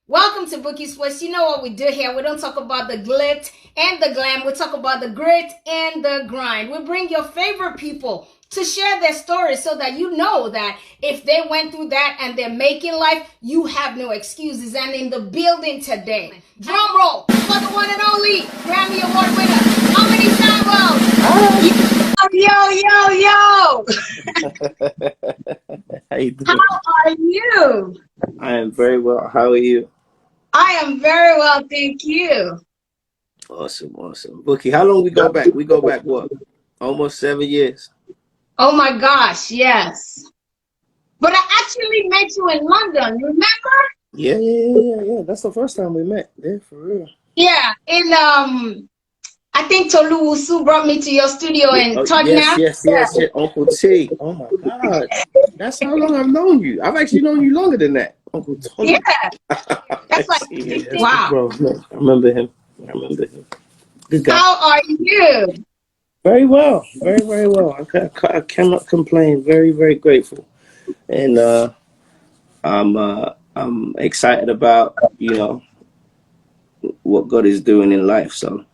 Welcome to Bouqui'S. You know what we do here. We don't talk about the glit and the glam. We talk about the grit and the grind. We bring your favorite people to share their stories so that you know that if they went through that and they're making life, you have no excuses. And in the building today, drum roll for the one and only Grammy Award winner, Harmony Samuel. Yo. How you doing? How are you? I am very well. How are you? I am very well, thank you. Awesome. Bookie, how long we go back? We go back what? Almost 7 years. Oh my gosh, yes. But I actually met you in London, remember? Yeah. That's the first time we met. Yeah, for real. Yeah, in I think Tolu Usu brought me to your studio in Tottenham. Yes. Uncle T. Oh my God. That's how long I've known you. I've actually known you longer than that. Uncle Tony. Yeah. That's like wow. Bro, I remember him. Good guy. How are you? Very well. Very well. I cannot complain. Very grateful. And I'm excited about, what God is doing in life. So,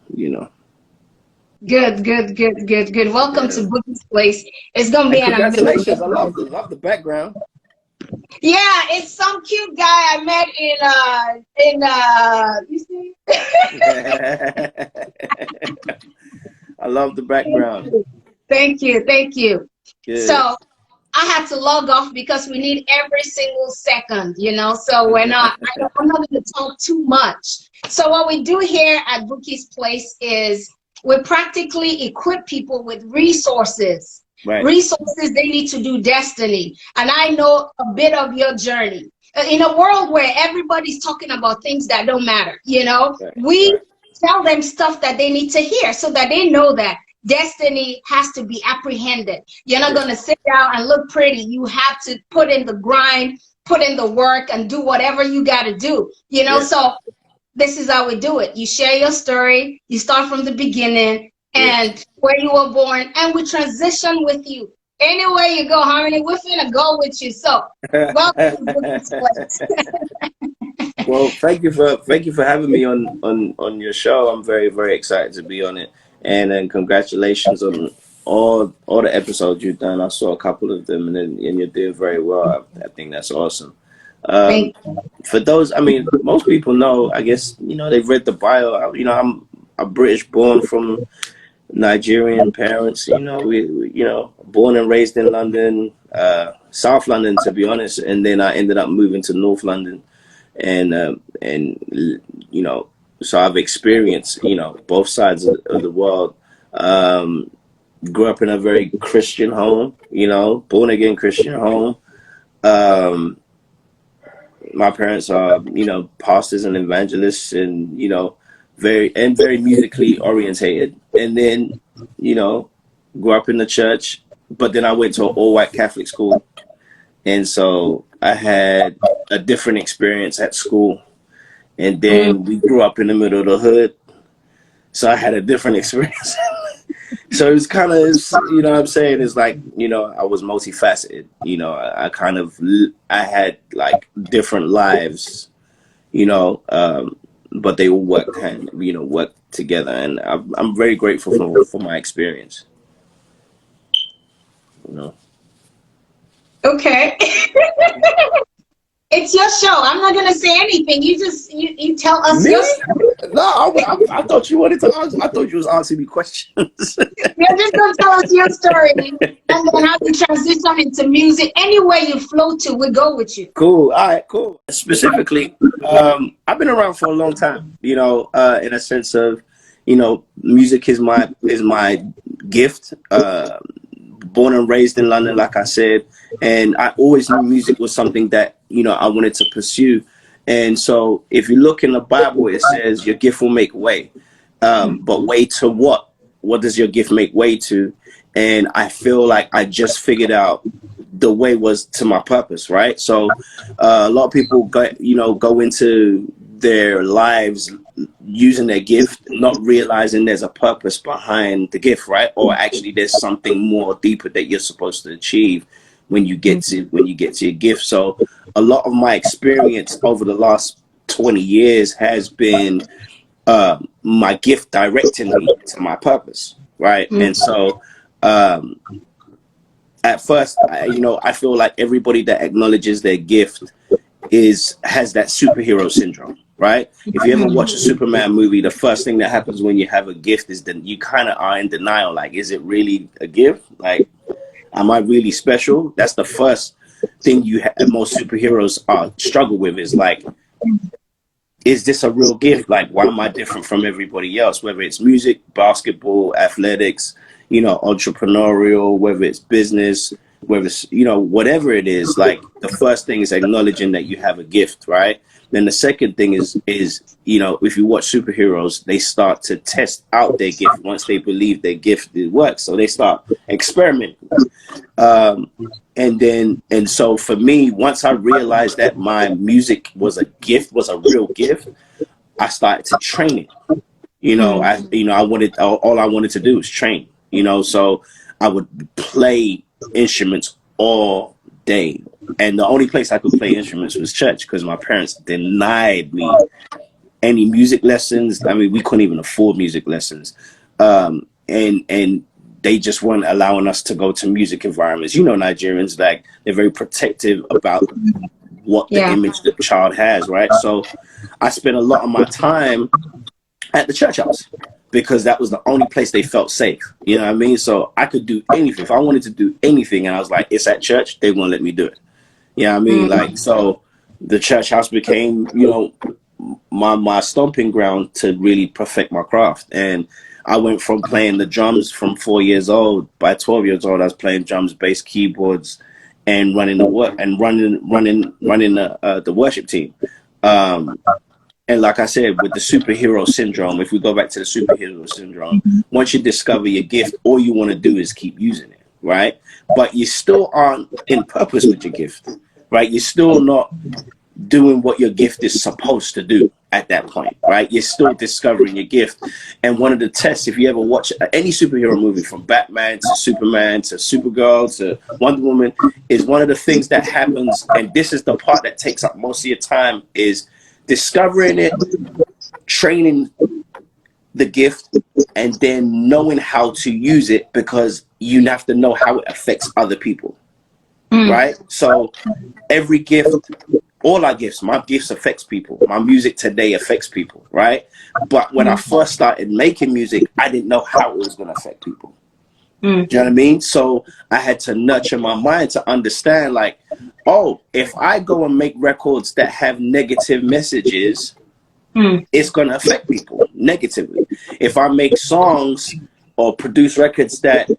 Good. Welcome to Bouqui'S Place. It's gonna be an amazing. Congratulations. I love the background. Yeah, it's some cute guy I met in you see? I love the background. Thank you. Good. So I had to log off because we need every single second, so I'm not going to talk too much. So what we do here at Bouqui'S Place is we practically equip people with resources. Right. Resources they need to do destiny. And I know a bit of your journey. In a world where everybody's talking about things that don't matter, we tell them stuff that they need to hear so that they know that destiny has to be apprehended. You're not going to sit down and look pretty. You have to put in the grind, put in the work, and do whatever you got to do. So this is how we do it. You share your story. You start from the beginning and where you were born, and we transition with you. Anywhere you go, Harmony, we're finna go with you. So welcome to this place. Well, thank you for having me on your show. I'm very excited to be on it, and then congratulations on all the episodes you've done. I saw a couple of them, and you're doing very well. I think that's awesome. For those, most people know. I guess they've read the bio. I'm a British born from Nigerian parents. We born and raised in London, South London to be honest, and then I ended up moving to North London, and so I've experienced both sides of the world. Grew up in a very Christian home, born again Christian home. My parents are pastors and evangelists, and very musically orientated. And then, grew up in the church, but then I went to an all-white Catholic school. And so I had a different experience at school. And then we grew up in the middle of the hood. So I had a different experience. So it was kind of, what I'm saying, is like, I was multifaceted. I had like different lives, but they all work together, and I'm very grateful for my experience. Okay. It's your show. I'm not gonna say anything. You tell us your story. No, I thought you wanted to answer. I thought you was asking me questions. You're just gonna tell us your story, and then how you transition into music. Anywhere you flow to, we go with you. Cool. All right. Cool. Specifically, I've been around for a long time. In a sense of, music is my gift. Born and raised in London, like I said, and I always knew music was something that I wanted to pursue. And so if you look in the Bible, it says your gift will make way, but way to what? What does your gift make way to? And I feel like I just figured out the way was to my purpose, right? So a lot of people go into their lives using their gift, not realizing there's a purpose behind the gift, right? Or actually there's something more deeper that you're supposed to achieve when you get to your gift. So a lot of my experience over the last 20 years has been my gift directing me to my purpose, right? And so at first, I feel like everybody that acknowledges their gift has that superhero syndrome, right? If you ever watch a Superman movie, the first thing that happens when you have a gift is that you kind of are in denial. Like, is it really a gift? Like, am I really special? That's the first thing most superheroes struggle with, is like, is this a real gift? Like, why am I different from everybody else? Whether it's music, basketball, athletics, entrepreneurial, whether it's business, whether it's, whatever it is, like, the first thing is acknowledging that you have a gift, right? Then the second thing is, if you watch superheroes, they start to test out their gift once they believe their gift works. So they start experimenting. And so for me, once I realized that my music was a gift, was a real gift, I started to train it. All I wanted to do was train, so I would play instruments all day. And the only place I could play instruments was church, because my parents denied me any music lessons. I mean, we couldn't even afford music lessons. And they just weren't allowing us to go to music environments. Nigerians, like, they're very protective about what the image the child has, right? So I spent a lot of my time at the church house, because that was the only place they felt safe. You know what I mean? So I could do anything. If I wanted to do anything and I was like, it's at church, they won't let me do it. You know what I mean? Like, so the church house became, my stomping ground to really perfect my craft. And I went from playing the drums from 4 years old. By 12 years old, I was playing drums, bass, keyboards, and running the worship team. And like I said, with the superhero syndrome, if we go back to the superhero syndrome, once you discover your gift, all you want to do is keep using it, right? But you still aren't in purpose with your gift, right? You're still not doing what your gift is supposed to do at that point, right? You're still discovering your gift. And one of the tests, if you ever watch any superhero movie, from Batman to Superman to Supergirl to Wonder Woman, is one of the things that happens, and this is the part that takes up most of your time, is discovering it, training the gift, and then knowing how to use it, because you have to know how it affects other people, right? So every gift, all our gifts, my gifts affects people. My music today affects people, right? But when I first started making music, I didn't know how it was going to affect people. Do you know what I mean? So I had to nurture my mind to understand, like, oh, if I go and make records that have negative messages, it's going to affect people negatively. If I make songs or produce records that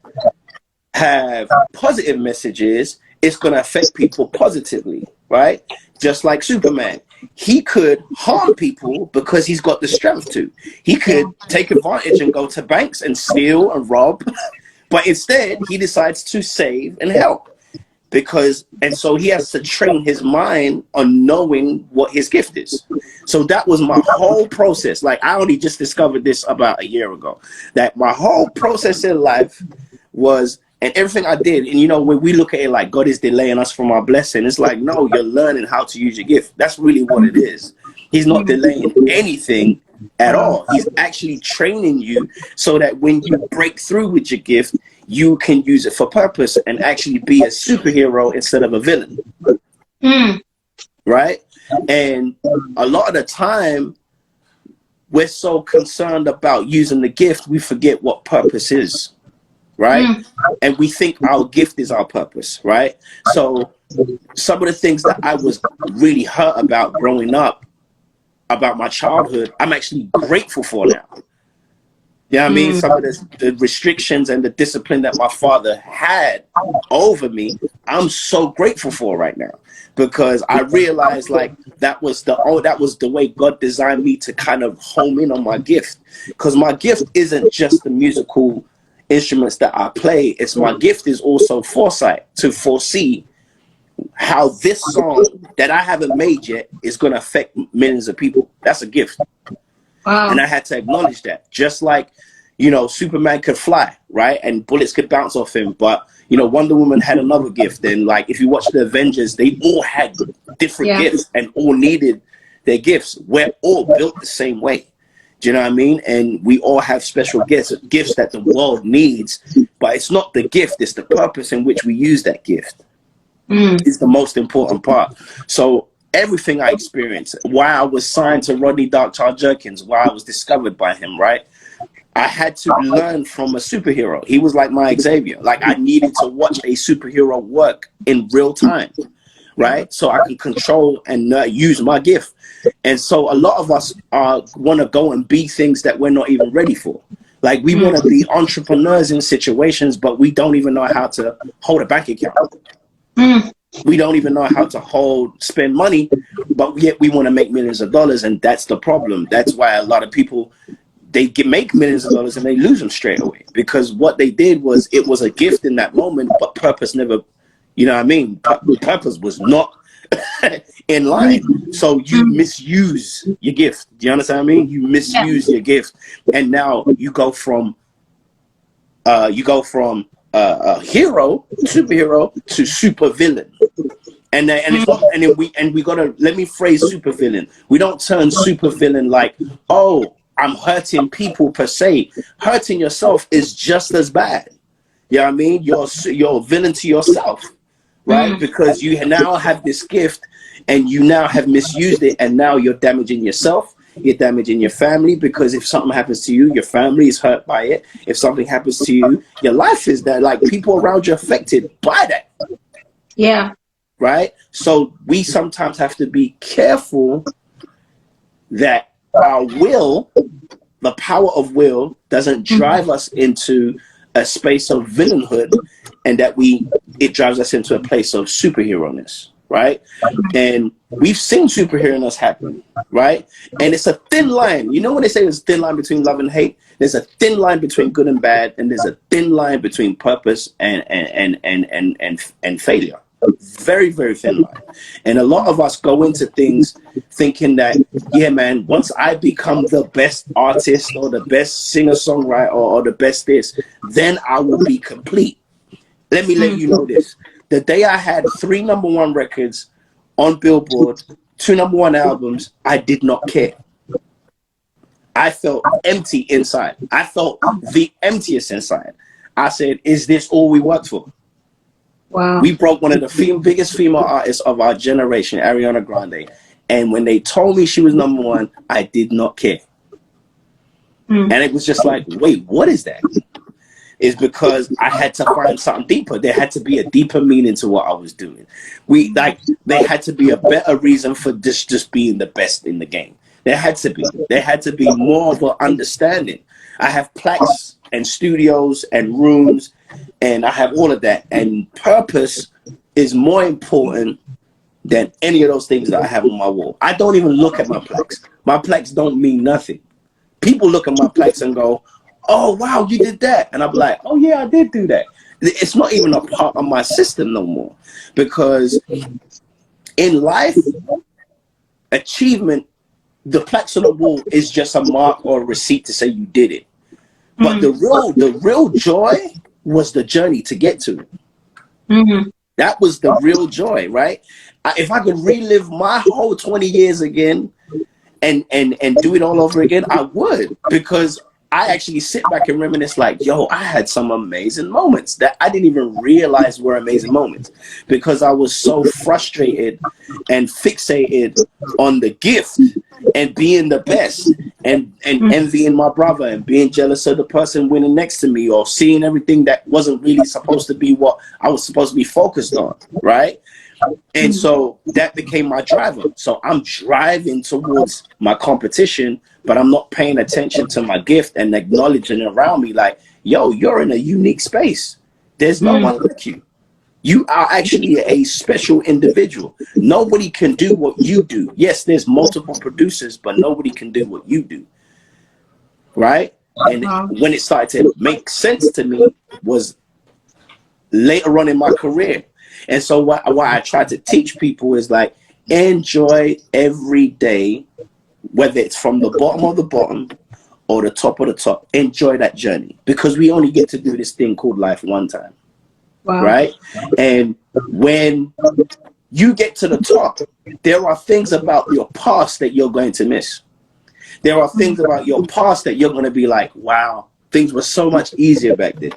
have positive messages, it's going to affect people positively, right? Just like Superman. He could harm people because he's got the strength to. He could take advantage and go to banks and steal and rob. But instead, he decides to save and help, and so he has to train his mind on knowing what his gift is. So that was my whole process. Like, I only just discovered this about a year ago, that my whole process in life was, and everything I did, and when we look at it like God is delaying us from our blessing, it's like, no, you're learning how to use your gift. That's really what it is. He's not delaying anything at all. He's actually training you so that when you break through with your gift, you can use it for purpose and actually be a superhero instead of a villain. Right? And a lot of the time, we're so concerned about using the gift, we forget what purpose is. Right? And we think our gift is our purpose. Right? So some of the things that I was really hurt about growing up, about my childhood, I'm actually grateful for now. You know what I mean? Some of the restrictions and the discipline that my father had over me, I'm so grateful for right now, because I realized, like, that was the way God designed me to kind of home in on my gift. Because my gift isn't just the musical instruments that I play. It's my gift is also foresight, to foresee how this song that I haven't made yet is going to affect millions of people. That's a gift. Wow. And I had to acknowledge that. Just like, Superman could fly, right? And bullets could bounce off him. But, Wonder Woman had another gift. And, like, if you watch the Avengers, they all had different gifts and all needed their gifts. We're all built the same way. Do you know what I mean? And we all have special gifts that the world needs, but it's not the gift, it's the purpose in which we use that gift. Is the most important part. So everything I experienced, why I was signed to Rodney Darkchild Jerkins, why I was discovered by him, right? I had to learn from a superhero. He was like my Xavier. Like, I needed to watch a superhero work in real time, right? So I can control and use my gift. And so a lot of us want to go and be things that we're not even ready for. Like, we want to be entrepreneurs in situations, but we don't even know how to hold a bank account. We don't even know how to spend money, but yet we want to make millions of dollars. And that's the problem. That's why a lot of people, make millions of dollars and they lose them straight away, because what they did was, it was a gift in that moment, but purpose never, you know what I mean? Purpose was not in line. So you misuse your gift. Do you understand what I mean? You misuse your gift. And now you go from a hero, superhero, to supervillain. And then we gotta, let me phrase supervillain. We don't turn supervillain like, oh, I'm hurting people per se. Hurting yourself is just as bad. You know what I mean? You're a villain to yourself, right? Because you now have this gift and you now have misused it, and now you're damaging yourself. You're damaging your family, because if something happens to you, your family is hurt by it. If something happens to you, your life is that, like, people around you affected by that. Yeah. Right? So we sometimes have to be careful that our will, the power of will, doesn't drive us into a space of villainhood, and that it drives us into a place of superhero-ness, right? And we've seen superhero-ness happen, right? And it's a thin line. You know when they say there's a thin line between love and hate? There's a thin line between good and bad, and there's a thin line between purpose and failure. Very, very thin line. And a lot of us go into things thinking that, yeah, man, once I become the best artist or the best singer-songwriter or the best this, then I will be complete. Let me let you know this. The day I had 3 #1 records on Billboard, 2 #1 albums, I did not care. I felt empty inside. I felt the emptiest inside. I said, is this all we worked for? Wow. We broke one of the biggest female artists of our generation, Ariana Grande. And when they told me she was #1, I did not care. And it was just like, wait, what is that? It's because I had to find something deeper. There had to be a deeper meaning to what I was doing. There had to be a better reason for this just being the best in the game. There had to be more of an understanding. I have plaques and studios and rooms, and I have all of that. And purpose is more important than any of those things that I have on my wall. I don't even look at my plaques. My plaques don't mean nothing. People look at my plaques and go, oh, wow, you did that. And I'm like, oh, yeah, I did do that. It's not even a part of my system no more. Because in life, achievement, the plaques on the wall is just a mark or a receipt to say you did it. But the real joy was the journey to get to it. That was the real joy, right? If I could relive my whole 20 years again and do it all over again, I would, because I actually sit back and reminisce like, yo, I had some amazing moments that I didn't even realize were amazing moments, because I was so frustrated and fixated on the gift and being the best and envying my brother and being jealous of the person winning next to me, or seeing everything that wasn't really supposed to be what I was supposed to be focused on, right? And so that became my driver. So I'm driving towards my competition, but I'm not paying attention to my gift and acknowledging around me like, yo, you're in a unique space. There's no one like you. You are actually a special individual. Nobody can do what you do. Yes, there's multiple producers, but nobody can do what you do. Right? And when it started to make sense to me was later on in my career. And so what I try to teach people is like, enjoy every day, whether it's from the bottom of the bottom or the top of the top. Enjoy that journey, because we only get to do this thing called life one time. Wow. Right? And when you get to the top, there are things about your past that you're going to miss. There are things about your past that you're going to be like, wow, things were so much easier back then.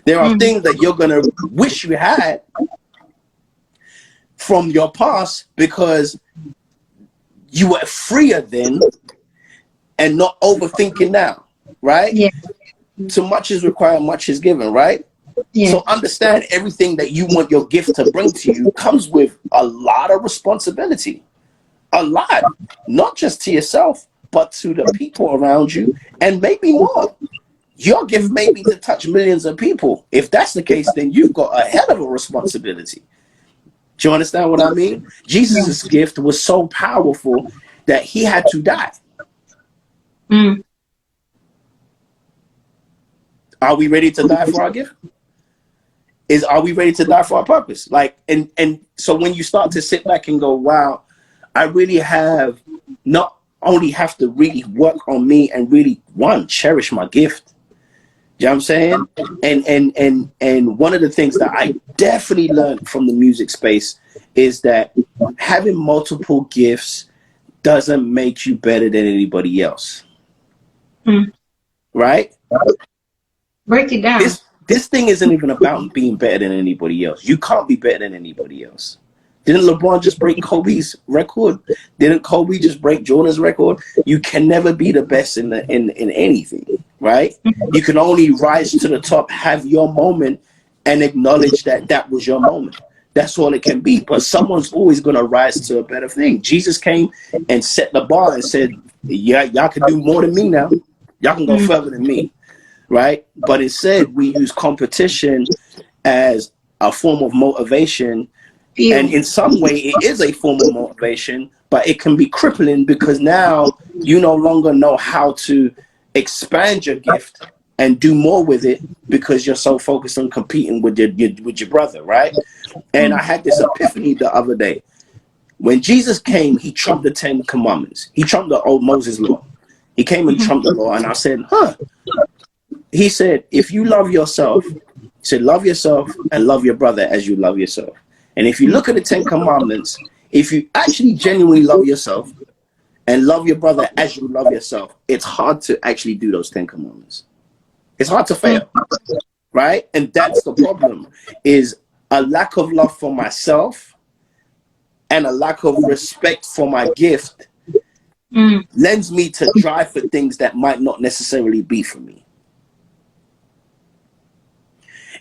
There are things that you're going to wish you had from your past because you were freer then and not overthinking now, right? Yeah. Too much is required, much is given, right? Yeah. So understand everything that you want your gift to bring to you comes with a lot of responsibility. A lot. Not just to yourself, but to the people around you, and maybe more. Your gift may be to touch millions of people. If that's the case, then you've got a hell of a responsibility. Do you understand what I mean? Jesus' gift was so powerful that he had to die. Are we ready to die for our gift? Are we ready to die for our purpose? Like, and so when you start to sit back and go, wow, I really have not only have to really work on me and really cherish my gift. You know what I'm saying? And one of the things that I definitely learned from the music space is that having multiple gifts doesn't make you better than anybody else. Right? Break it down. This thing isn't even about being better than anybody else. You can't be better than anybody else. Didn't LeBron just break Kobe's record? Didn't Kobe just break Jordan's record? You can never be the best in anything, right? You can only rise to the top, have your moment, and acknowledge that that was your moment. That's all it can be. But someone's always going to rise to a better thing. Jesus came and set the bar and said, yeah, y'all can do more than me now. Y'all can go further than me, right? But instead, we use competition as a form of motivation. And in some way, it is a form of motivation, but it can be crippling because now you no longer know how to expand your gift and do more with it because you're so focused on competing with your brother, right? And I had this epiphany the other day. When Jesus came, he trumped the 10 Commandments. He trumped the old Moses law. He came and trumped the law, and I said, He said, if you love yourself, he said, love yourself and love your brother as you love yourself. And if you look at the 10 Commandments, if you actually genuinely love yourself and love your brother as you love yourself, it's hard to actually do those 10 Commandments. It's hard to fail, right? And that's the problem, is a lack of love for myself and a lack of respect for my gift lends me to drive for things that might not necessarily be for me.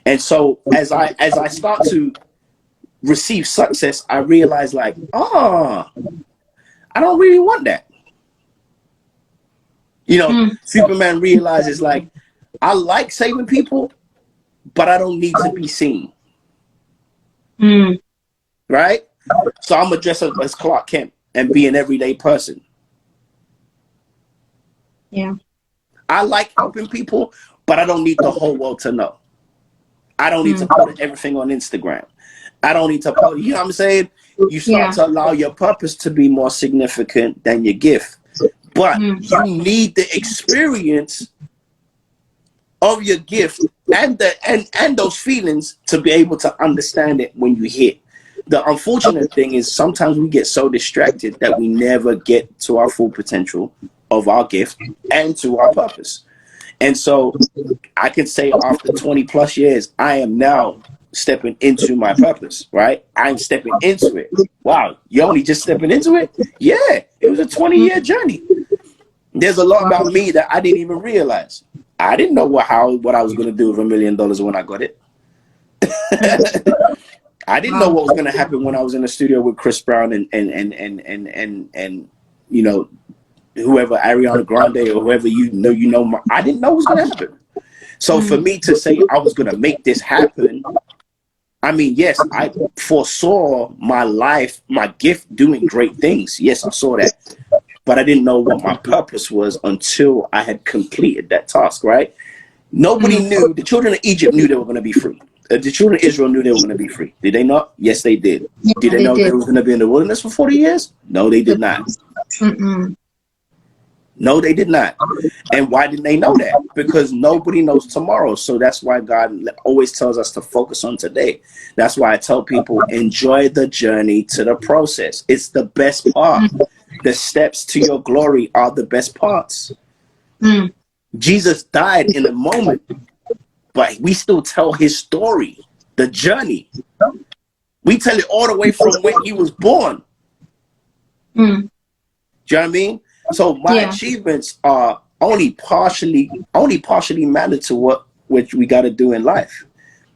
And so as I start to receive success, I realize like, I don't really want that. You know, Superman realizes like, I like saving people, but I don't need to be seen. Right? So I'm gonna dress up as Clark Kent and be an everyday person. Yeah. I like helping people, but I don't need the whole world to know. I don't need to put everything on Instagram. I don't need to put, you know what I'm saying? You start to allow your purpose to be more significant than your gift. But you need the experience of your gift and those feelings to be able to understand it when you hit. The unfortunate thing is sometimes we get so distracted that we never get to our full potential of our gift and to our purpose. And so I can say after 20 plus years, I am now stepping into my purpose, right? I'm stepping into it. Wow, you're only just stepping into it? Yeah, it was a 20-year journey. There's a lot about me that I didn't even realize. I didn't know what I was going to do with $1 million when I got it. I didn't know what was going to happen when I was in the studio with Chris Brown and you know, whoever, Ariana Grande or whoever I didn't know what was going to happen. So for me to say I was going to make this happen, I mean, yes, I foresaw my life, my gift doing great things. Yes, I saw that. But I didn't know what my purpose was until I had completed that task, right? Nobody knew. The children of Egypt knew they were going to be free. The children of Israel knew they were going to be free. Did they not? Yes, they did. Yeah, did they know they were going to be in the wilderness for 40 years? No, they did not. No, they did not. And why didn't they know that? Because nobody knows tomorrow. So that's why God always tells us to focus on today. That's why I tell people, enjoy the journey to the process. It's the best part. The steps to your glory are the best parts. Jesus died in a moment, but we still tell his story, the journey. We tell it all the way from when he was born. Do you know what I mean? So my achievements are only partially matter to what which we got to do in life.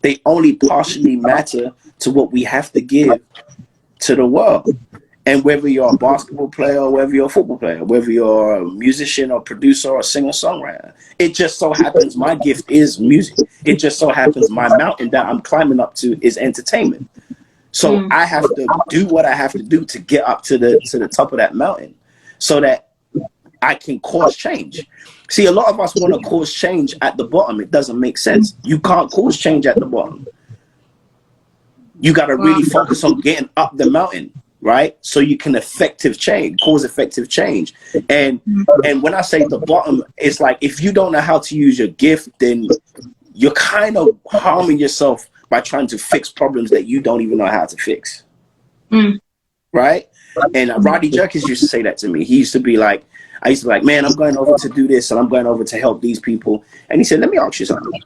They only partially matter to what we have to give to the world. And whether you're a basketball player or whether you're a football player, whether you're a musician or producer or singer-songwriter, it just so happens my gift is music. It just so happens my mountain that I'm climbing up to is entertainment. So I have to do what I have to do to get up to the top of that mountain so that I can cause change. See, a lot of us want to cause change at the bottom. It doesn't make sense. You can't cause change at the bottom. You got to really focus on getting up the mountain, right? So you can cause effective change. And when I say the bottom, it's like if you don't know how to use your gift, then you're kind of harming yourself by trying to fix problems that you don't even know how to fix. Right? And Rodney Jerkins used to say that to me. He used to be like, I used to be like, man, I'm going over to do this and I'm going over to help these people. And he said, let me ask you something.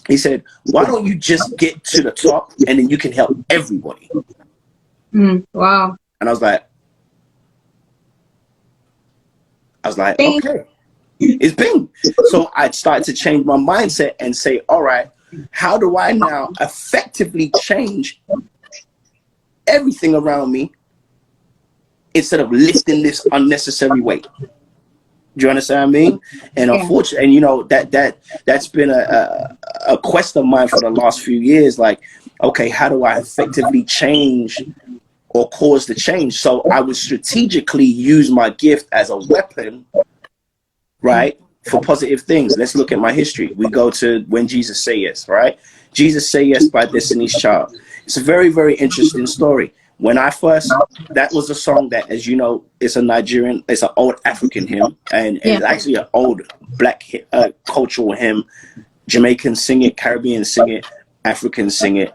He said, why don't you just get to the top and then you can help everybody? Wow. And I was like, okay, it's bing. So I started to change my mindset and say, all right, how do I now effectively change everything around me instead of lifting this unnecessary weight? Do you understand what I mean? And unfortunately, and you know, that's been a quest of mine for the last few years. Like, okay, how do I effectively change or cause the change? So I would strategically use my gift as a weapon, right, for positive things. Let's look at my history. We go to When Jesus Say Yes, right? Jesus Say Yes by Destiny's Child. It's a very, very interesting story. When I first, that was a song that, as you know, it's a Nigerian, it's an old African hymn, and it's actually an old black cultural hymn. Jamaicans sing it, Caribbeans sing it, Africans sing it.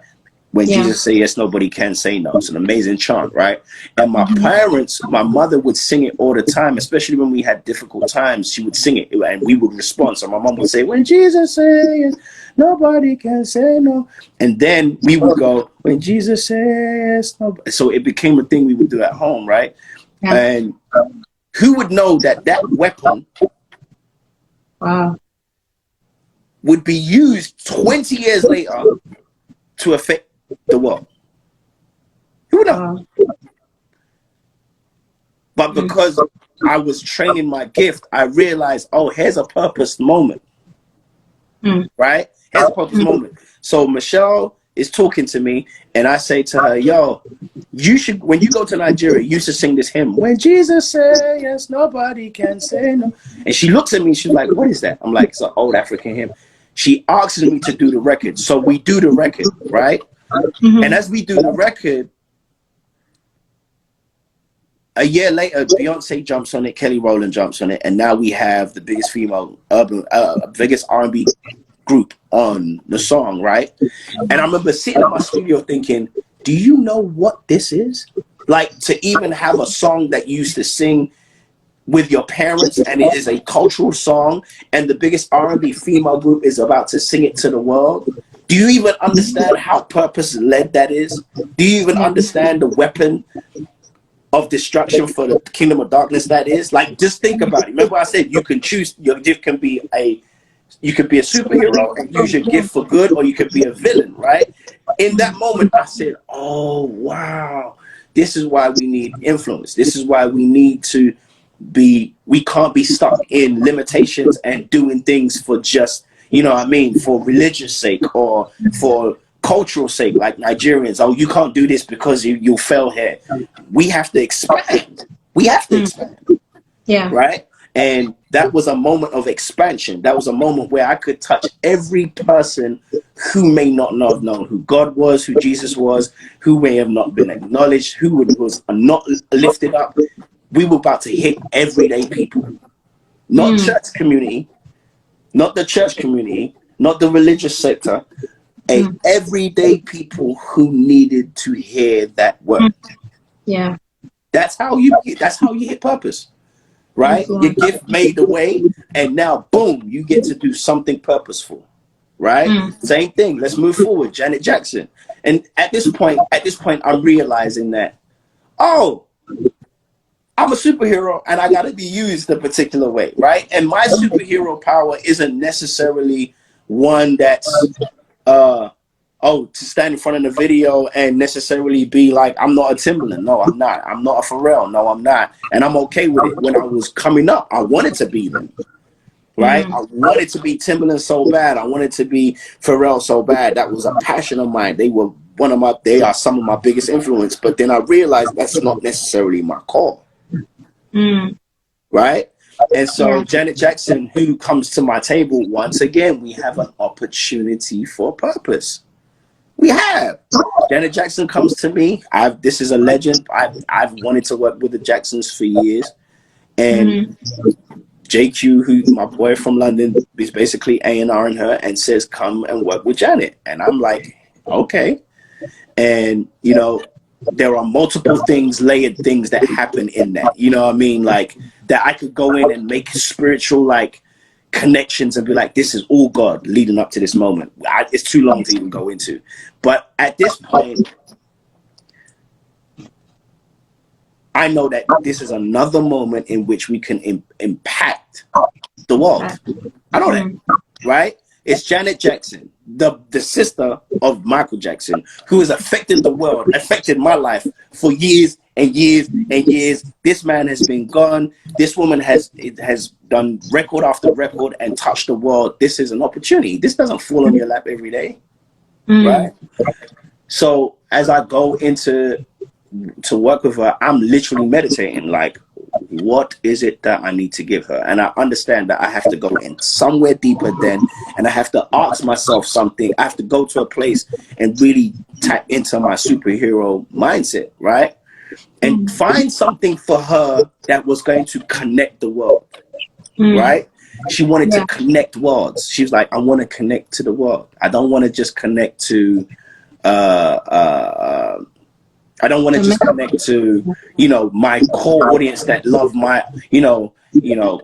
When Jesus Say Yes, nobody can say no. It's an amazing chant, right? And my parents, my mother would sing it all the time, especially when we had difficult times. She would sing it and we would respond. So my mom would say, when Jesus say yes, nobody can say no. And then we would go, when Jesus says nobody. So it became a thing we would do at home, right? And who would know that that weapon would be used 20 years later to affect the world? Who would know? But because I was training my gift, I realized, oh, here's a purpose moment. Right? Here's a purpose moment. So Michelle is talking to me and I say to her, yo, you should, when you go to Nigeria, you should sing this hymn. When Jesus says yes, nobody can say no. And she looks at me, she's like, what is that? I'm like, it's an old African hymn. She asks me to do the record. So we do the record, right? And as we do the record, a year later, Beyonce jumps on it, Kelly Rowland jumps on it, and now we have the biggest female biggest R&B group on the song, right? And I remember sitting in my studio thinking, do you know what this is? Like, to even have a song that you used to sing with your parents, and it is a cultural song, and the biggest R&B female group is about to sing it to the world. Do you even understand how purpose-led that is? Do you even understand the weapon of destruction for the kingdom of darkness that is? Like, just think about it. Remember I said you can choose, your gift can be you could be a superhero and use your gift for good, or you could be a villain, right? In that moment, I said, oh, wow. This is why we need influence. This is why we need to be, we can't be stuck in limitations and doing things for just, you know what I mean, for religious sake or for cultural sake, like Nigerians. Oh, you can't do this because you'll fail here. We have to expand. We have to expand. Yeah. Right? And that was a moment of expansion. That was a moment where I could touch every person who may not have known who God was, who Jesus was, who may have not been acknowledged, who was not lifted up. We were about to hit everyday people. not church community, not the church community, not the religious sector, everyday people who needed to hear that word. Yeah. That's how you hit purpose, right? Your gift made the way, and now boom, you get to do something purposeful, right? Same thing. Let's move forward. Janet Jackson. And at this point, I'm realizing that, oh, I'm a superhero and I got to be used a particular way, right? And my superhero power isn't necessarily one that's, to stand in front of the video and necessarily be like, I'm not a Timberland. No, I'm not. I'm not a Pharrell. No, I'm not. And I'm okay with it. When I was coming up, I wanted to be them, right? I wanted to be Timberland so bad. I wanted to be Pharrell so bad. That was a passion of mine. They are some of my biggest influence. But then I realized that's not necessarily my call. Right? And so Janet Jackson, who comes to my table, once again, we have an opportunity for purpose. We have. Janet Jackson comes to me. This is a legend. I've wanted to work with the Jacksons for years. And JQ, who my boy from London, is basically A&R'ing her and says, come and work with Janet. And I'm like, okay. And, you know, there are multiple layered things that happen in that, you know what I mean? Like that I could go in and make spiritual like connections and be like, this is all God leading up to this moment. It's too long to even go into. But at this point, I know that this is another moment in which we can impact the world. I know that, right? It's Janet Jackson, the sister of Michael Jackson, who has affected the world, affected my life for years and years and years. This man has been gone. This woman has done record after record and touched the world. This is an opportunity. This doesn't fall on your lap every day, right? So as I go to work with her, I'm literally meditating, like, what is it that I need to give her? And I understand that I have to go in somewhere deeper then, and I have to ask myself something. I have to go to a place and really tap into my superhero mindset, right? And find something for her that was going to connect the world, right? She wanted to connect worlds. She was like, I want to connect to the world. I don't want to just connect to I don't want to just connect to, you know, my core audience that love my, you know,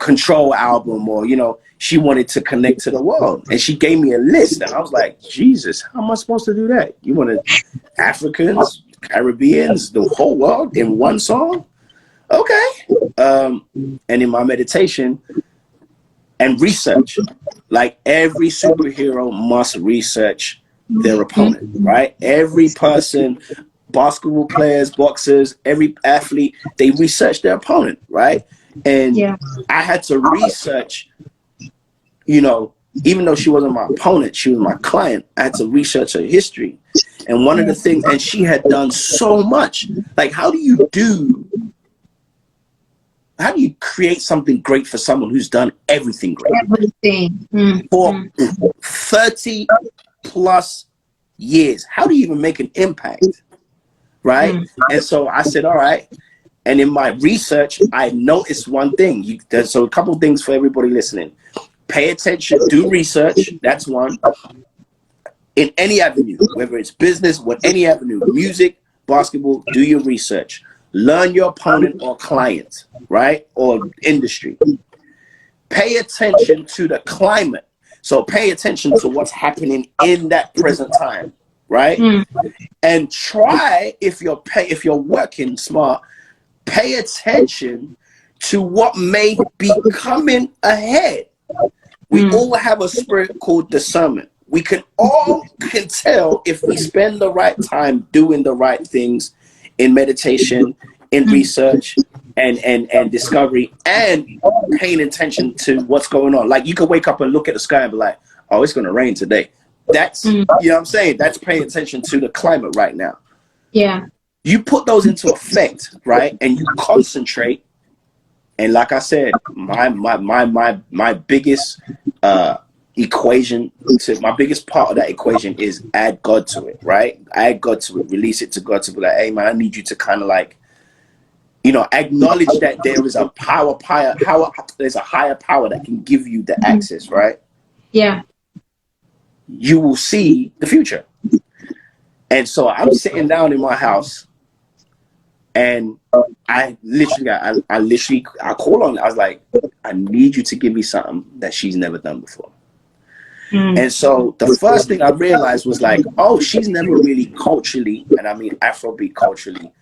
Control album, or, you know, she wanted to connect to the world. And she gave me a list and I was like, Jesus, how am I supposed to do that? You wanted Africans, Caribbeans, the whole world in one song? Okay. And in my meditation and research, like every superhero must research their opponent, right? Every person, basketball players, boxers, every athlete, they research their opponent, right? And I had to research, you know, even though she wasn't my opponent, she was my client, I had to research her history. And one of the things, and she had done so much, like how do you create something great for someone who's done everything great? For 30 plus years. How do you even make an impact? Right? And so I said, all right. And in my research, I noticed one thing. So a couple of things for everybody listening. Pay attention, do research. That's one. In any avenue, whether it's business, any avenue, music, basketball, do your research. Learn your opponent or client, right? Or industry. Pay attention to the climate. So pay attention to what's happening in that present time, right? And try, if you're working smart, pay attention to what may be coming ahead. We all have a spirit called discernment. We can tell if we spend the right time doing the right things in meditation, in research, and discovery, and paying attention to what's going on. Like you could wake up and look at the sky and be like, oh, it's going to rain today. That's, you know what I'm saying? That's paying attention to the climate right now. Yeah. You put those into effect, right? And you concentrate. And like I said, my biggest equation, my biggest part of that equation is add God to it, right? Add God to it, release it to God to be like, hey man, I need you to kind of like, you know, acknowledge that there is a there's a higher power that can give you the access, right? Yeah. You will see the future. And so I'm sitting down in my house, and I call on, I was like, I need you to give me something that she's never done before. And so the first thing I realized was like, oh, she's never really culturally, and I mean Afrobeat culturally,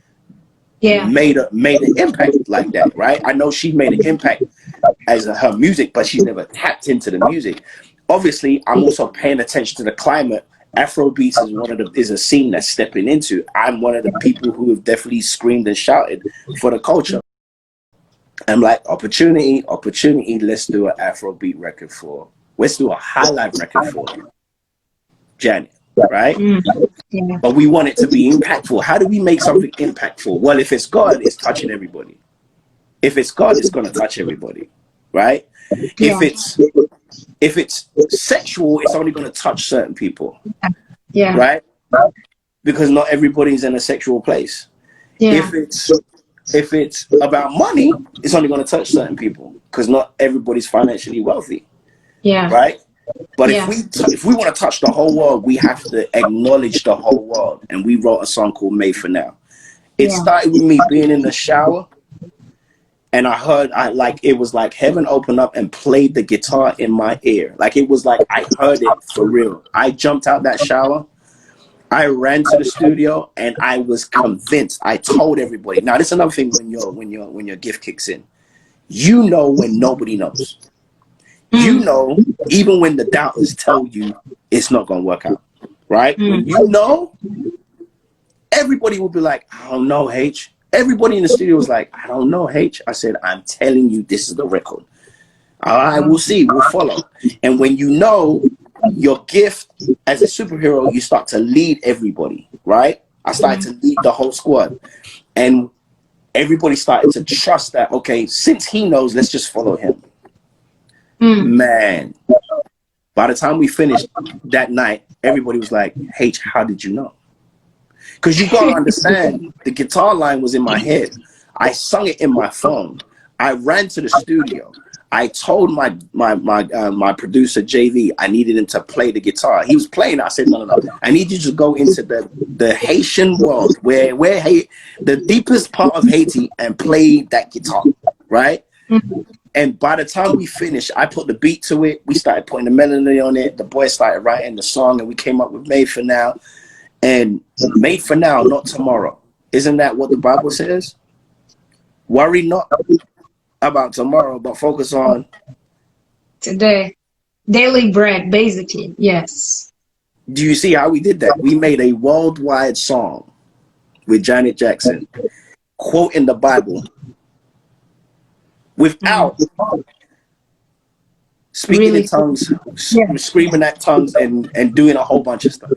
made an impact like that, right? I know she made an impact as her music, but she's never tapped into the music. Obviously, I'm also paying attention to the climate. Afrobeats is a scene that's stepping into. I'm one of the people who have definitely screamed and shouted for the culture. I'm like, opportunity, let's do an Afrobeat record let's do a highlight record for Janet, right? Yeah. But we want it to be impactful. How do we make something impactful? Well, if it's God, it's touching everybody. If it's God, it's going to touch everybody, right? Yeah. If it's sexual, it's only going to touch certain people. Yeah. Right? Because not everybody's in a sexual place. Yeah. If it's about money, it's only going to touch certain people because not everybody's financially wealthy. Yeah. Right? But if we want to touch the whole world, we have to acknowledge the whole world. And we wrote a song called Made for Now. It started with me being in the shower, and I heard, it was like heaven opened up and played the guitar in my ear. Like, it was like I heard it for real. I jumped out that shower. I ran to the studio, and I was convinced. I told everybody. Now, this is another thing when your gift kicks in. You know when nobody knows. You know, even when the doubters tell you it's not going to work out, right? When you know, everybody will be like, I don't know, H. Everybody in the studio was like, I don't know, H. I said, I'm telling you, this is the record. All right, we'll see. We'll follow. And when you know your gift as a superhero, you start to lead everybody, right? I started to lead the whole squad. And everybody started to trust that, okay, since he knows, let's just follow him. Man, by the time we finished that night, everybody was like, H, how did you know? Because you got to understand, the guitar line was in my head. I sung it in my phone. I ran to the studio. I told my producer, JV, I needed him to play the guitar. He was playing. I said, no. I need you to go into the Haitian world, where the deepest part of Haiti, and play that guitar, right? And by the time we finished, I put the beat to it. We started putting the melody on it. The boys started writing the song, and we came up with Made for Now. And made for now, not tomorrow. Isn't that what the Bible says? Worry not about tomorrow, but focus on today. Daily bread, basically. Yes. Do you see how we did that? We made a worldwide song with Janet Jackson, quoting the Bible without speaking in tongues, screaming at tongues, and doing a whole bunch of stuff.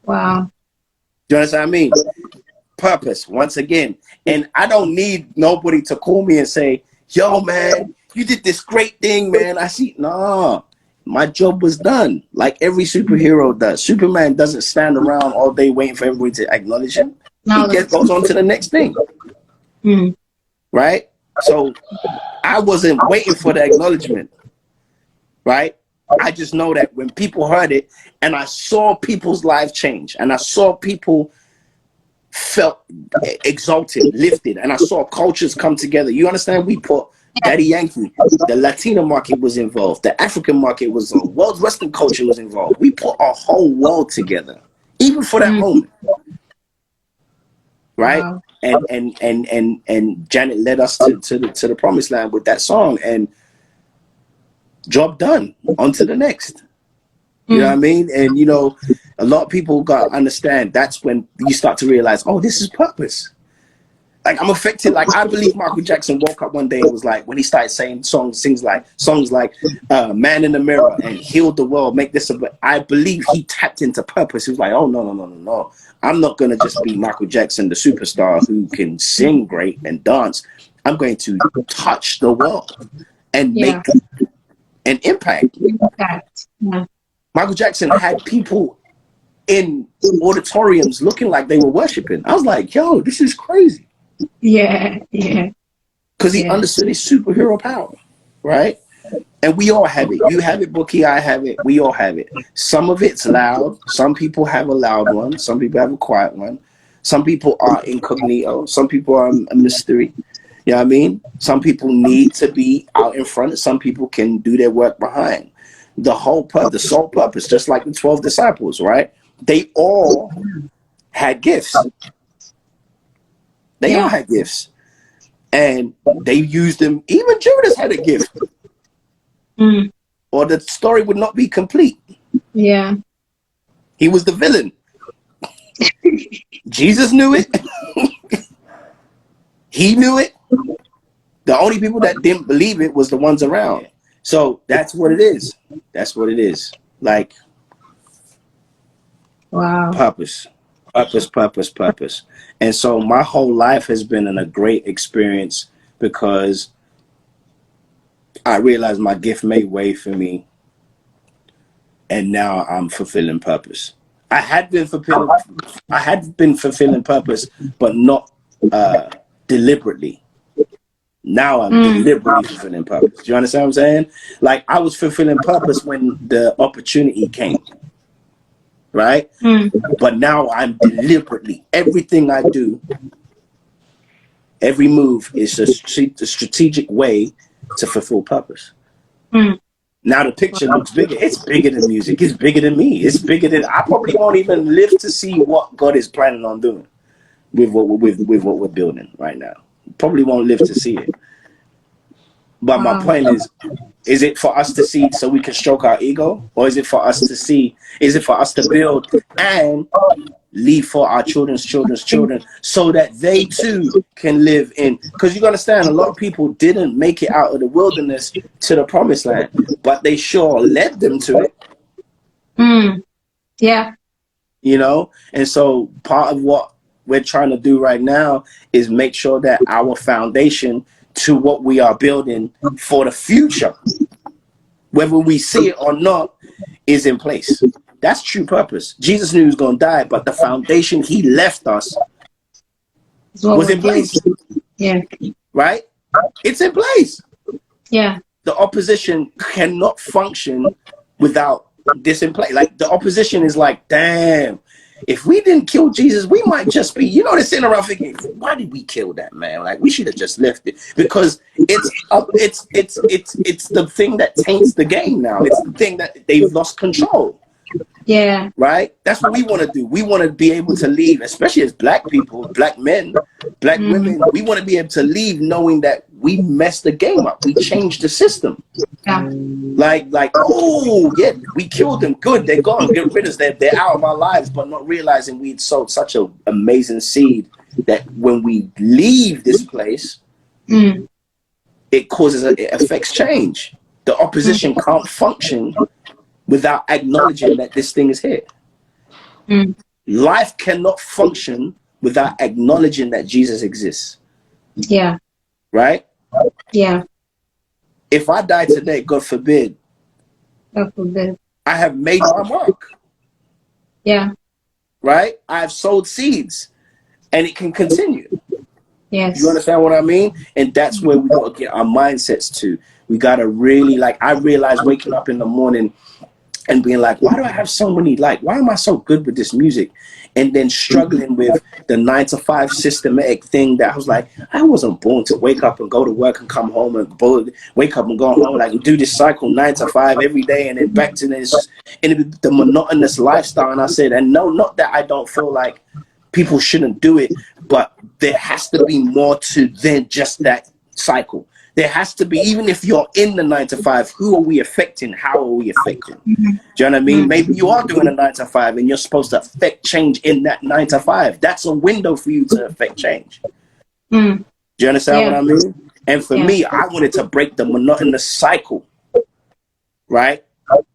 Wow. Do you understand what I mean? Purpose, once again. And I don't need nobody to call me and say, yo, man, you did this great thing, man. I see. No, my job was done. Like every superhero does. Superman doesn't stand around all day waiting for everybody to acknowledge him. He goes on to the next thing. Right? So I wasn't waiting for the acknowledgement. Right? I just know that when people heard it, and I saw people's lives change, and I saw people felt exalted, lifted, and I saw cultures come together. You understand? We put Daddy Yankee, the Latino market was involved, the African market was involved, world Western culture was involved. We put our whole world together, even for that moment. Right? Wow. And Janet led us to the promised land with that song, and job done, on to the next. You know what I mean? And you know, a lot of people got to understand, that's when you start to realize, oh, this is purpose. Like, I'm affected. Like, I believe Michael Jackson woke up one day and was like, when he started saying songs like Man in the Mirror and Healed the World, make this I believe he tapped into purpose. He was like, oh, no. I'm not going to just be Michael Jackson, the superstar who can sing great and dance. I'm going to touch the world and make an impact. Yeah. Michael Jackson had people in auditoriums looking like they were worshiping. I was like, yo, this is crazy. Yeah, yeah. Because he understood his superhero power, right? And we all have it. You have it, Bouquie, I have it. We all have it. Some of it's loud. Some people have a loud one. Some people have a quiet one. Some people are incognito. Some people are a mystery. You know what I mean? Some people need to be out in front. Some people can do their work behind. The sole purpose, just like the 12 disciples, right? They all had gifts. They all had gifts. And they used them. Even Judas had a gift. Or the story would not be complete. Yeah. He was the villain. Jesus knew it. He knew it. The only people that didn't believe it was the ones around. So that's what it is. That's what it is. Like, wow. Purpose. And so my whole life has been a great experience because I realized my gift made way for me. And now I'm fulfilling purpose. I had been fulfilling purpose, but not deliberately. Now I'm deliberately fulfilling purpose. Do you understand what I'm saying? Like, I was fulfilling purpose when the opportunity came, right? But now I'm deliberately, everything I do, every move is a strategic way to fulfill purpose. Now the picture looks bigger. It's bigger than music. It's bigger than me. It's bigger than, I probably won't even live to see what God is planning on doing with what we're building right now. Probably won't live to see it. But my point is it for us to see so we can stroke our ego? Or is it for us to see, is it for us to build and leave for our children's children so that they too can live in? Because you understand, a lot of people didn't make it out of the wilderness to the promised land, but they sure led them to it. Yeah. You know? And so part of what we're trying to do right now is make sure that our foundation to what we are building for the future, whether we see it or not, is in place. That's true purpose. Jesus knew he was going to die, but the foundation he left us was in place. Yeah. Right? It's in place. Yeah. The opposition cannot function without this in place. Like, the opposition is like, damn, if we didn't kill Jesus, we might just be, you know, they're sitting around thinking, why did we kill that man? Like, we should have just left it. Because it's the thing that taints the game now. It's the thing that they've lost control. Yeah. Right? That's what we want to do. We want to be able to leave, especially as black people, black men, black women. We want to be able to leave knowing that we messed the game up. We changed the system. Yeah. Like, oh, yeah, we killed them. Good, they're gone. Get rid of them. They're out of our lives, but not realizing we'd sowed such an amazing seed that when we leave this place, it causes, it affects change. The opposition can't function without acknowledging that this thing is here. Life cannot function without acknowledging that Jesus exists. Yeah. Right? Yeah. If I die today, God forbid, God forbid, I have made my mark. Yeah. Right? I have sowed seeds and it can continue. Yes. You understand what I mean? And that's where we got to get our mindsets to. We got to really, like, I realized waking up in the morning and being like, why do I have so many, like, why am I so good with this music? And then struggling with the 9-to-5 systematic thing that I was like, I wasn't born to wake up and go to work and come home and wake up and go home, like, do this cycle 9 to 5 every day and then back to this, and the monotonous lifestyle. And I said, and no, not that I don't feel like people shouldn't do it, but there has to be more to than just that cycle. There has to be, even if you're in the 9 to 5, who are we affecting? How are we affecting? Do you know what I mean? Maybe you are doing a 9 to 5 and you're supposed to affect change in that 9 to 5. That's a window for you to affect change. Do you understand what I mean? And for me, I wanted to break the monotonous cycle, right?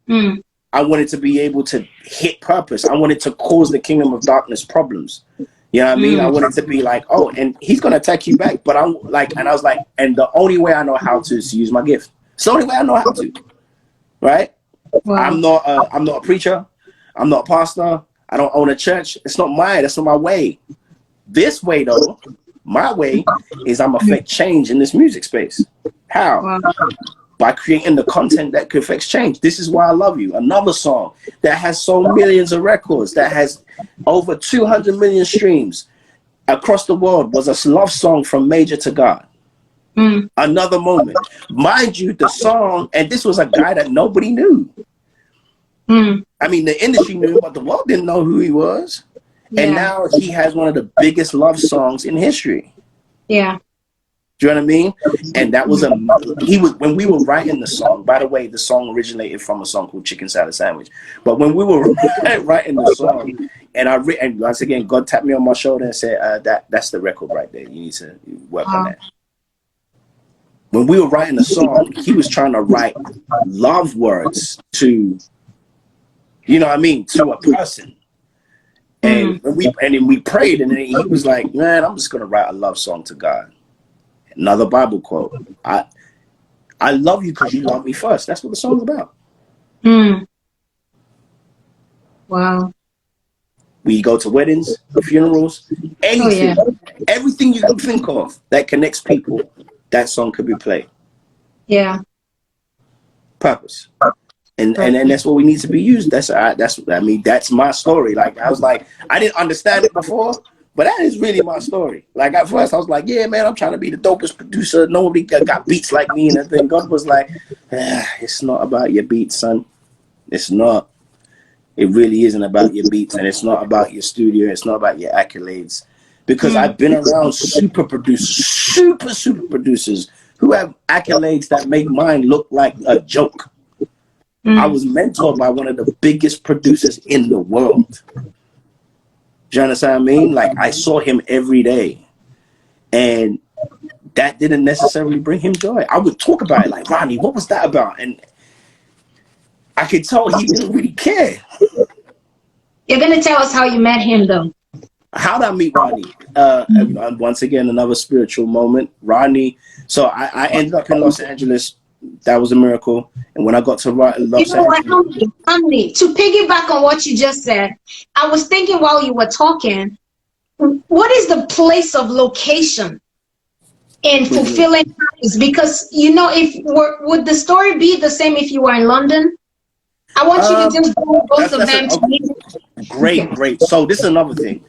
I wanted to be able to hit purpose. I wanted to cause the kingdom of darkness problems. You know what I mean? I wanted to be like, oh, and he's going to attack you back. But I'm like, and I was like, and the only way I know how to is to use my gift. It's the only way I know how to, right? Wow. I'm not a preacher. I'm not a pastor. I don't own a church. It's not mine. That's not my way. This way, though, my way is I'm affect change in this music space. How? Wow. By creating the content that could affect change. This Is Why I Love You, another song that has sold millions of records, that has over 200 million streams across the world, was a love song from Major to God. Another Moment. Mind you, the song, and this was a guy that nobody knew. I mean, the industry knew, but the world didn't know who he was. Yeah. And now he has one of the biggest love songs in history. Yeah. Do you know what I mean? And that was when we were writing the song. By the way, the song originated from a song called Chicken Salad Sandwich. But when we were writing the song, and once again, God tapped me on my shoulder and said, "That's the record right there. You need to work on that." When we were writing the song, he was trying to write love words to, you know what I mean, to a person. And then we prayed, and then he was like, "Man, I'm just gonna write a love song to God." Another Bible quote. I love you because you love me first. That's what the song's about. Wow. We go to weddings, funerals, anything, everything you can think of that connects people, that song could be played. Yeah. Purpose. And that's what we need to be used. That's my story. Like, I was like, I didn't understand it before, but that is really my story. Like, at first I was like, yeah, man, I'm trying to be the dopest producer. Nobody got beats like me. And then God was like, it's not about your beats, son. It's not. It really isn't about your beats, and it's not about your studio. It's not about your accolades. Because I've been around super producers who have accolades that make mine look like a joke. I was mentored by one of the biggest producers in the world. Do you understand what I mean? Like, I saw him every day, and that didn't necessarily bring him joy. I would talk about it like, Ronnie, what was that about? And I could tell he didn't really care. You're going to tell us how you met him, though. How did I meet Ronnie? Once again, another spiritual moment. Ronnie. So I ended up in Los Angeles. That was a miracle. And when I got to Los Angeles, Anthony, to piggyback on what you just said, I was thinking while you were talking, what is the place of location in fulfilling purpose? Because, you know, would the story be the same if you were in London? I want you to just go both of them. Great. So this is another thing.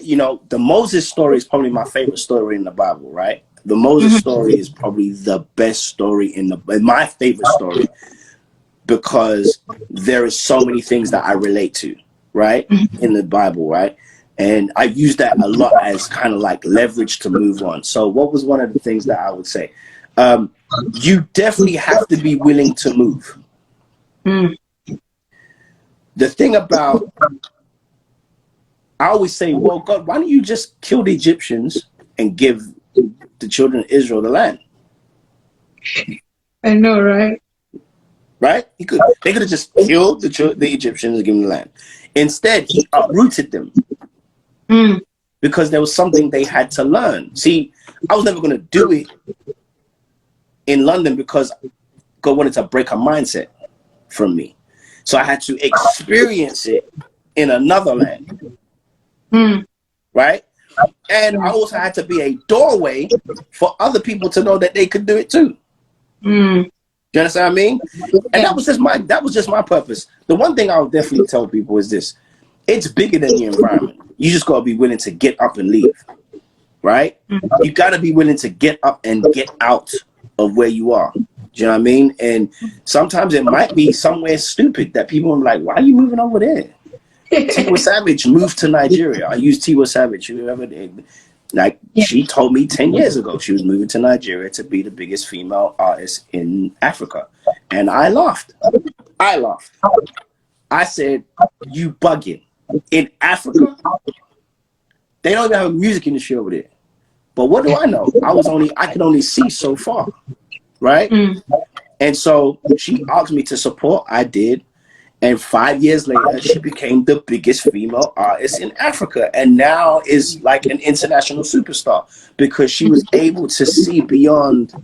You know, the Moses story is probably my favorite story in the Bible, right? The Moses story is probably the best story in my favorite story, because there is so many things that I relate to, right, in the Bible, right? And I use that a lot as kind of like leverage to move on. So what was one of the things that I would say? You definitely have to be willing to move. The thing about, I always say, well, God, why don't you just kill the Egyptians and give the children of Israel the land? I know, right? Right? They could have just killed the Egyptians and given them the land. Instead, he uprooted them because there was something they had to learn. See, I was never going to do it in London because God wanted to break a mindset from me. So I had to experience it in another land. Right? And I also had to be a doorway for other people to know that they could do it too. Do you understand what I mean? And that was just my purpose. The one thing I would definitely tell people is this: it's bigger than the environment. You just gotta be willing to get up and leave. Right? You gotta be willing to get up and get out of where you are. Do you know what I mean? And sometimes it might be somewhere stupid that people are like, why are you moving over there? Tiwa Savage moved to Nigeria. I use Tiwa Savage. She told me 10 years ago she was moving to Nigeria to be the biggest female artist in Africa. And I laughed. I said, you bugging. In Africa, they don't even have a music industry over there. But what do I know? I could only see so far. Right? And so she asked me to support. I did. And 5 years later, she became the biggest female artist in Africa, and now is like an international superstar because she was able to see beyond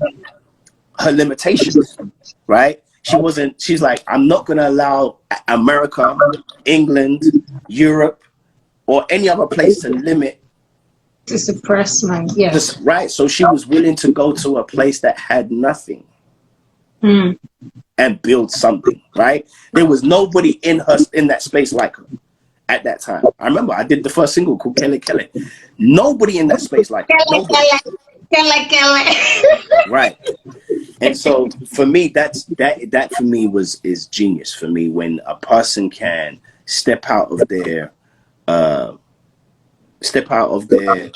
her limitations, right? she's like, I'm not going to allow America, England, Europe, or any other place to limit. To suppress my, yes. Right. So she was willing to go to a place that had nothing and build something, right? There was nobody in that space like her at that time. I remember I did the first single called Kelly Kelly. Nobody in that space like her. Nobody. Right. And so for me, that for me is genius for me, when a person can step out of their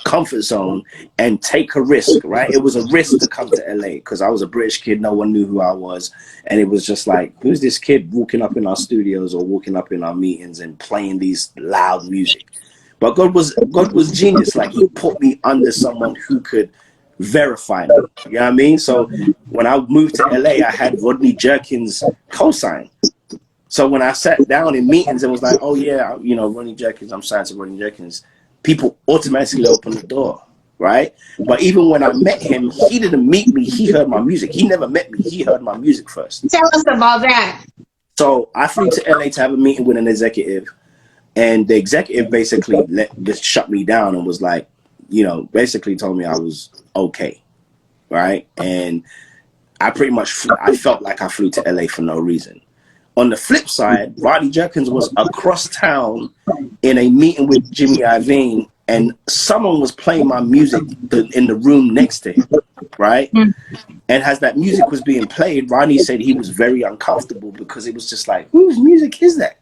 comfort zone and take a risk, right? It was a risk to come to LA because I was a British kid. No one knew who I was. And it was just like, who's this kid walking up in our studios or walking up in our meetings and playing these loud music? But God was genius. Like, he put me under someone who could verify me. You know what I mean? So when I moved to LA, I had Rodney Jerkins co-sign. So when I sat down in meetings and was like, oh yeah, you know, Rodney Jerkins, I'm signed to Rodney Jerkins, people automatically open the door, right? But even when I met him, he didn't meet me. He heard my music. He never met me. He heard my music first. Tell us about that. So I flew to LA to have a meeting with an executive, and the executive basically just shut me down and was like, you know, basically told me I was okay, right? And I pretty much I felt like I flew to LA for no reason. On the flip side, Rodney Jerkins was across town in a meeting with Jimmy Iovine, and someone was playing my music in the room next to him, right? And as that music was being played, Rodney said he was very uncomfortable because it was just like, whose music is that?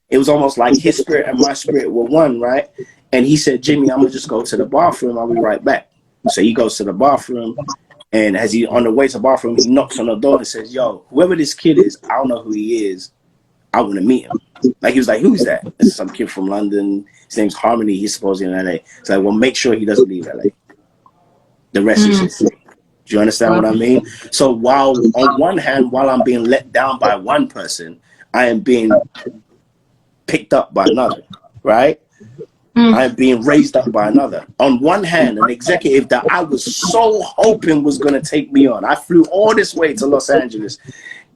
It was almost like his spirit and my spirit were one, right? And he said, Jimmy, I'm gonna just go to the bathroom. I'll be right back. So he goes to the bathroom, and as he on the way to the bathroom, he knocks on the door and says, yo, whoever this kid is, I don't know who he is. I want to meet him. Like, he was like, who's that? This is some kid from London. His name's Harmony. He's supposedly in LA. It's like, well, make sure he doesn't leave LA. The rest is history. Do you understand what I mean? So while on one hand, while I'm being let down by one person, I am being picked up by another, right? I am being raised up by another. On one hand, an executive that I was so hoping was going to take me on. I flew all this way to Los Angeles,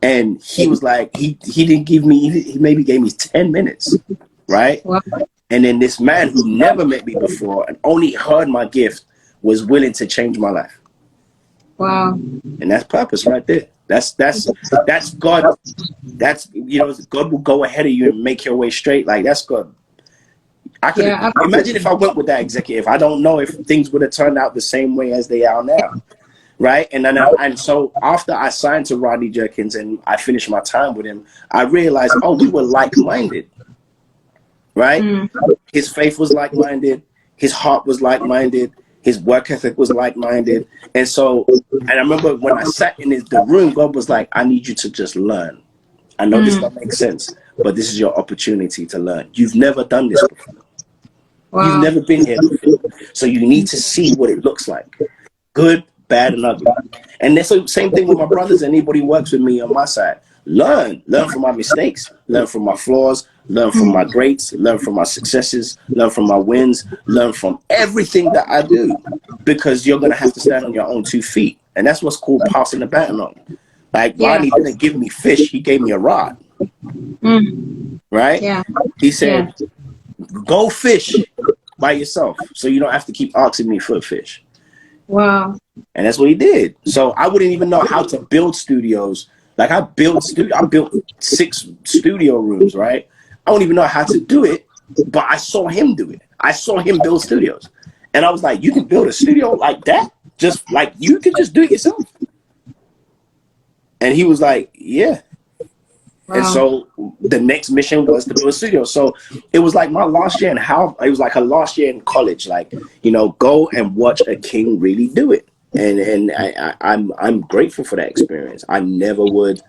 and he was like, he didn't give me, he maybe gave me 10 minutes, right? Wow. And then this man who never met me before and only heard my gift was willing to change my life. Wow. And that's purpose right there. That's God. That's, you know, God will go ahead of you and make your way straight. Like, that's God. I could imagine if I went with that executive. I don't know if things would have turned out the same way as they are now, right? And so after I signed to Rodney Jerkins and I finished my time with him, I realized, oh, we were like-minded, right? His faith was like-minded, his heart was like-minded, his work ethic was like-minded, and I remember when I sat in the room, God was like, I need you to just learn. I know this don't make sense, but this is your opportunity to learn. You've never done this before. Wow. You've never been here before. So you need to see what it looks like. Good, bad, and ugly. And that's the same thing with my brothers. Anybody who works with me on my side. Learn from my mistakes, learn from my flaws, learn from my greats, learn from my successes, learn from my wins, learn from everything that I do, because you're going to have to stand on your own 2 feet. And that's what's called passing the baton on. Like, Rodney didn't give me fish, he gave me a rod. Right? Yeah. He said, go fish by yourself so you don't have to keep asking me for a fish. Wow. And that's what he did. So I wouldn't even know how to build studios. Like, I built 6 studio rooms, right? I don't even know how to do it, but I saw him do it. I saw him build studios. And I was like, you can build a studio like that? Just like, you can just do it yourself? And he was like, yeah. Wow. And so the next mission was to build a studio. So it was like my last year it was like a last year in college. Like, you know, go and watch a king really do it. And I'm grateful for that experience. I never would,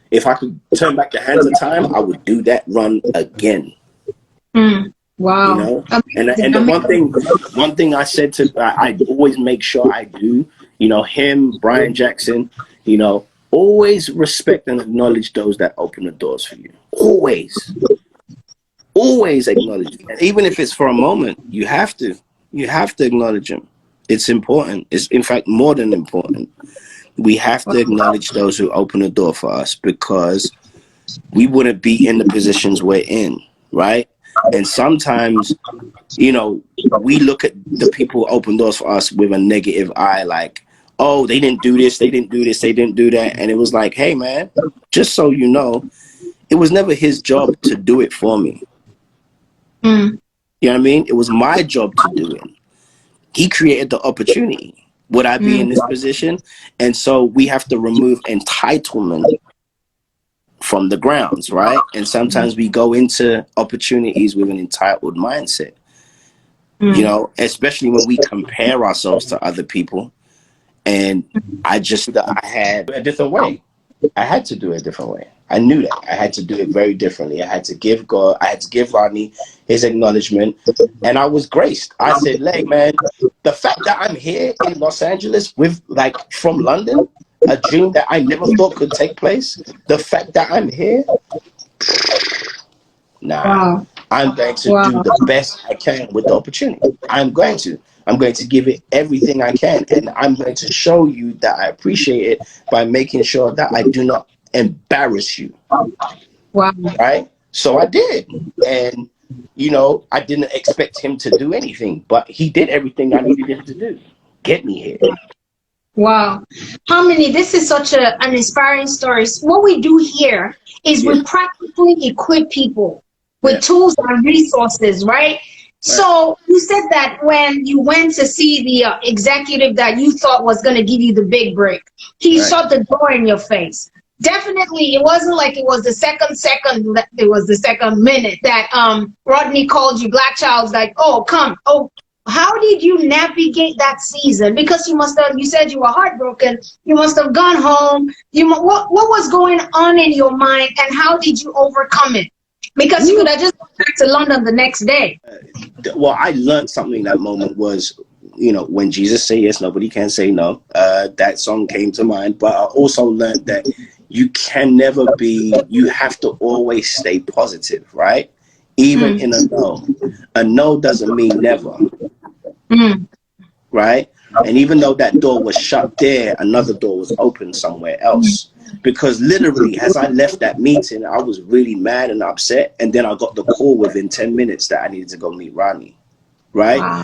if I could turn back the hands of time, I would do that run again. Wow. You know? And the one thing I said I always make sure I do, you know, him, Brian Jackson, you know, always respect and acknowledge those that open the doors for you. Always acknowledge them. And even if it's for a moment, you have to acknowledge them. It's important. It's, in fact, more than important. We have to acknowledge those who open the door for us, because we wouldn't be in the positions we're in, right? And sometimes, you know, we look at the people who open doors for us with a negative eye, like, oh, they didn't do this, they didn't do this, they didn't do that. And it was like, hey, man, just so you know, it was never his job to do it for me. You know what I mean? It was my job to do it. He created the opportunity. Would I be in this position? And so we have to remove entitlement from the grounds, right? And sometimes we go into opportunities with an entitled mindset, you know, especially when we compare ourselves to other people. And I had a different way. I had to do it a different way. I knew that I had to do it very differently. I had to give Rodney his acknowledgement, and I was graced. I said, "Leg, man, the fact that I'm here in Los Angeles with, like, from London, a dream that I never thought could take place. The fact that I'm here, I'm going to do the best I can with the opportunity. I'm going to give it everything I can, and I'm going to show you that I appreciate it by making sure that I do not embarrass you." Right? So I did. And, you know, I didn't expect him to do anything, but he did everything I needed him to do. Get me here. Wow. Harmony, this is such an inspiring story. What we do here is we practically equip people with tools and resources, right? So you said that when you went to see the executive that you thought was going to give you the big break, he shut the door in your face. Definitely, it wasn't like it was the second minute that Rodney called you Black Child's like, oh, come. Oh, how did you navigate that season? Because you said you were heartbroken. You must have gone home. What was going on in your mind, and how did you overcome it? Because you could have just gone back to London the next day. Well, I learned something that moment was, you know, when Jesus say yes, nobody can say no. That song came to mind. But I also learned that you have to always stay positive, right? Even in a no. A no doesn't mean never. Right? And even though that door was shut there, another door was open somewhere else. Because literally, as I left that meeting, I was really mad and upset. And then I got the call within 10 minutes that I needed to go meet Rodney. Right? Wow.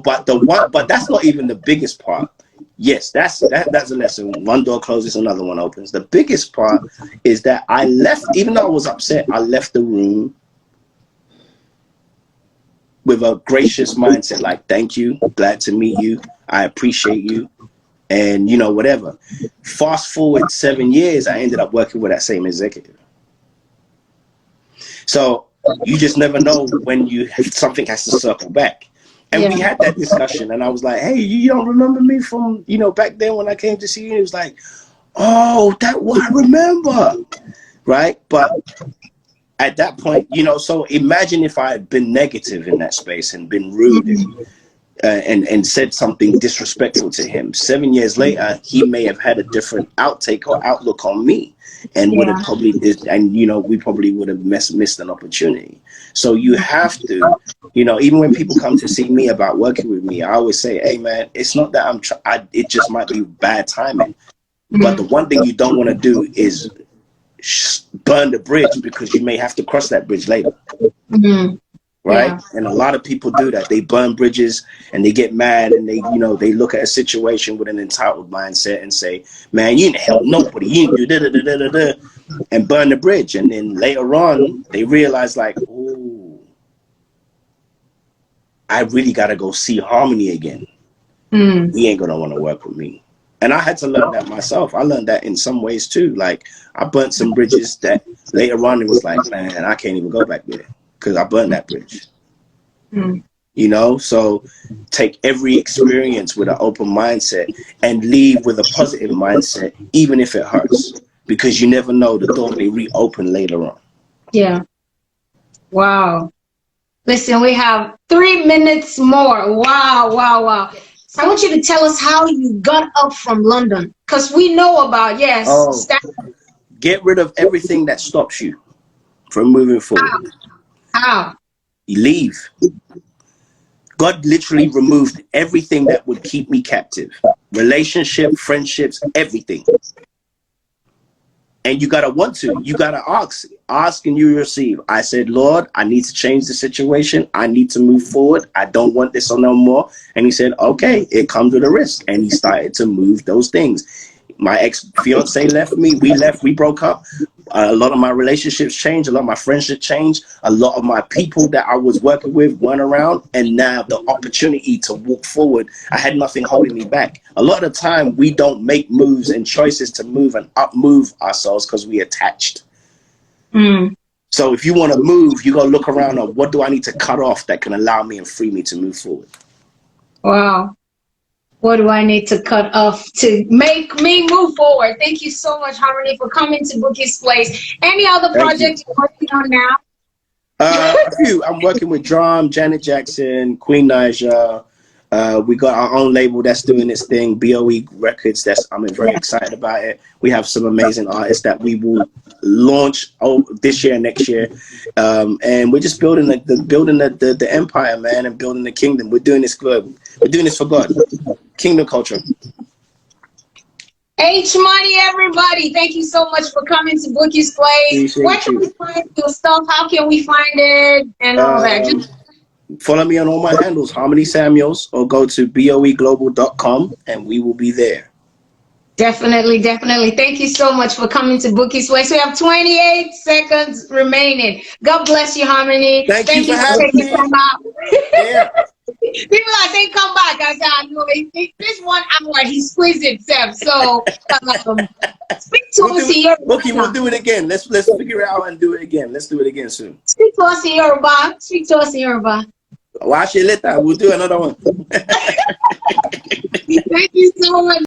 But that's not even the biggest part. Yes, that's a lesson. One door closes, another one opens. The biggest part is that I left, even though I was upset, I left the room with a gracious mindset, like, thank you, glad to meet you, I appreciate you, and, you know, whatever. Fast forward 7 years, I ended up working with that same executive. So you just never know when something has to circle back. And we had that discussion, and I was like, hey, you don't remember me from, you know, back then when I came to see you? He was like, oh, I remember, right? But at that point, you know, so imagine if I had been negative in that space and been rude and said something disrespectful to him. 7 years later, he may have had a different outtake or outlook on me, and would have probably, and, you know, we probably would have missed an opportunity. So you have to, you know, even when people come to see me about working with me, I always say, hey, man, it's not that it just might be bad timing. But the one thing you don't want to do is burn the bridge, because you may have to cross that bridge later. Right? And a lot of people do that. They burn bridges and they get mad, and they, you know, they look at a situation with an entitled mindset and say, man, you didn't help nobody, you didn't do da-da-da-da-da-da, and burn the bridge. And then later on they realize, like, oh, I really gotta go see Harmony again. He ain't gonna want to work with me. And I had to learn that myself. I learned that in some ways too. Like, I burnt some bridges that later on it was like, man, I can't even go back there because I burned that bridge. You know, so take every experience with an open mindset and leave with a positive mindset, even if it hurts, because you never know, the door may reopen later on. Yeah. Wow. Listen, we have 3 minutes more. Wow. I want you to tell us how you got up from London, because we know about, get rid of everything that stops you from moving forward. How? You leave. God literally removed everything that would keep me captive. Relationship, friendships, everything. And you gotta want to. You gotta ask and you receive. I said, Lord, I need to change the situation. I need to move forward. I don't want this no more. And he said, okay, it comes with a risk. And he started to move those things. My ex-fiance left me. We broke up. A lot of my relationships changed. A lot of my friendships changed. A lot of my people that I was working with weren't around. And now the opportunity to walk forward, I had nothing holding me back. A lot of the time, we don't make moves and choices to move and up-move ourselves because we attached. So if you want to move, you got to look around on what do I need to cut off that can allow me and free me to move forward. Wow. What do I need to cut off to make me move forward? Thank you so much, Harmony, for coming to Bouqui'S Place. Any other projects you're working on now? A few. I'm working with Drum, Janet Jackson, Queen Naija. We got our own label that's doing its thing, BOE Records. I'm very excited about it. We have some amazing artists that we will launch this year, next year, and we're just building the empire, man, and building the kingdom. We're doing this good. We're doing this for God. Kingdom culture. H Money, everybody. Thank you so much for coming to Bouqui'S Place. Where can we find your stuff? How can we find it? And all that. Follow me on all my handles, Harmony Samuels, or go to boeglobal.com and we will be there. Definitely, definitely. Thank you so much for coming to Bouqui'S Place. We have 28 seconds remaining. God bless you, Harmony. Thank you for taking time out. Yeah. People are saying come back. I said, I know this 1 hour he squeezed himself. So speak to us in Yoruba. Bouquie, we'll do it again. Let's figure it out and do it again. Let's do it again soon. Speak to us in Yoruba. Speak to us in Yoruba. Wash it later. We'll do another one. Thank you so much.